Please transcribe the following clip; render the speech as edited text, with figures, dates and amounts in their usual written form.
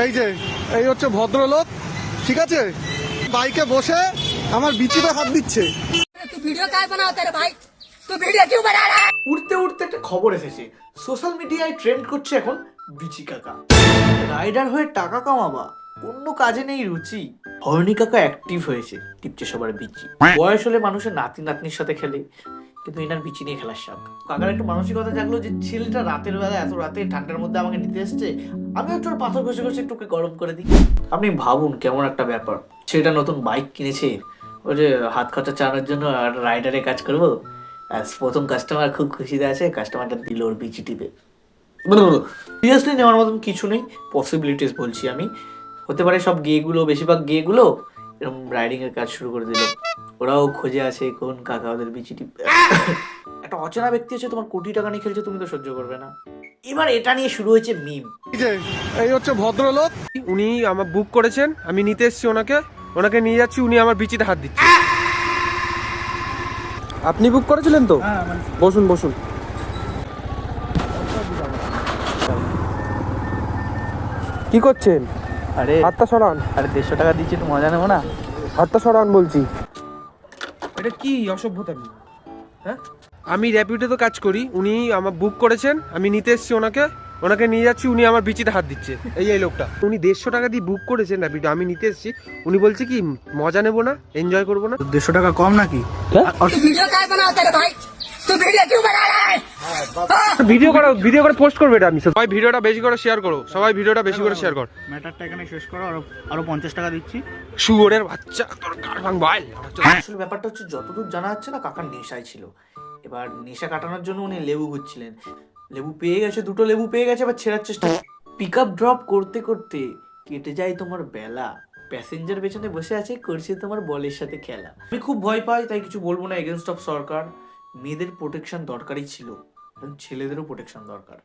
এই যে এই হচ্ছে ভদ্রলোক, ঠিক আছে, বাইকে বসে আমার বিচিতে হাত দিচ্ছে। तू वीडियो काय बनावता रे भाई? तू वीडियो क्यों बना रहा है? উঠতে উঠতে একটা খবর এসেছে, সোশ্যাল মিডিয়ায় ট্রেন্ড করছে এখন বিচি কাকা। রাইডার হয়ে টাকা কামাবা, অন্য কাজে নেই রুচি। হর্নি কাকা অ্যাক্টিভ হয়েছে, টিপছে সবার বিচি। বয়স হলে মানুষের নাতি নাতনির সাথে খেলে, কিন্তু এনার বিচি নিয়ে খেলার শখ। কাকার একটু মানসিকতা জাগলো যে ছেলেটা রাতের বেলা এত রাতে ঠান্ডার মধ্যে আমাকে নিতে এসছে, আমি একটু ওর পাথর ঘষে ঘষে একটু ওকে গরম করে দিই। আপনি ভাবুন কেমন একটা ব্যাপার, ছেলেটা নতুন বাইক কিনেছে, ওই যে হাত খরচা চালানোর জন্য রাইডারে কাজ করবো। প্রথম কাস্টমার খুব খুশিতে আছে, কাস্টমারটা দিল ওর বিচি টিপে। সিরিয়াসলি নেওয়ার মতন কিছু নেই, পসিবিলিটিস বলছি আমি। হতে পারে সব গেগুলো, বেশিরভাগ গেগুলো এরকম রাইডিং এর কাজ শুরু করে দিল, ওরাও খোঁজে আছে কোন কাকা ওদের বিচি টিপে। একটা অচেনা ব্যক্তি আছে তোমার কোটি টাকা নিয়ে খেলছে, তুমি তো সহ্য করবে না। এবার এটা নিয়ে শুরু হয়েছে মিম। এই যে এই হচ্ছে ভদ্রলোক, উনি আমার বুক করেছেন, আমি নিতে এসেছি ওনাকে নিয়ে যাচ্ছি, উনি আমার বিচিতে হাত দিচ্ছে। আপনি বুক করেছিলেন তো? বসুন বসুন। কি করছেন? আরে হাতটা সরান, আরে 150 টাকা দিচ্ছি, একটু মজা নেবো না? হাতটা সরান বলছি। এটা কি অসভ্যতা? হ্যাঁ, আমি র্যাপিডোতে কাজ করি, উনি আমার বুক করেছেন, আমি নিতে এসেছি ওনাকে নিয়ে যাচ্ছি, উনি আমার বিচিতে হাত দিচ্ছে। এই লোকটা, উনি 150 টাকা দিয়ে বুক করেছেন র্যাপিডো, আমি নিতে এসেছি, উনি বলছে কি মজা নেবো না, এনজয় করবো না। 150 টাকা কম নাকি? तू वीडियो काय बनावता रे भाई? तू वीडियो क्यों बना रहा है? ভিডিও করে পোস্ট করবে এটা। আমি সবাই ভিডিওটা বেশি করে শেয়ার করো, সবাই ভিডিওটা বেশি করে শেয়ার কর। ম্যাটারটা এখানে শেষ করো, আরো 50 টাকা দিচ্ছি। শুয়োরের বাচ্চা, তোর গাড় ভাঙ ভাই। আসলে ব্যাপারটা হচ্ছে, যতদূর জানা যাচ্ছে না, কাকার নেশায় ছিল। এবার নেশা কাটানোর জন্য উনি লেবু ঘুরছিলেন, লেবু পেয়ে গেছে, 2টো লেবু পেয়ে গেছে, এবার ছেড়ার চেষ্টা। পিক আপ ড্রপ করতে করতে কেটে যায় তোমার বেলা, প্যাসেঞ্জার পেছনে বসে আছে, করছে তোমার বলের সাথে খেলা। আমি খুব ভয় পাই, তাই কিছু বলবো না এগেনস্ট অফ সরকার। মেয়েদের প্রোটেকশন দরকারই ছিল, ছেলেদেরও প্রোটেকশন দরকার।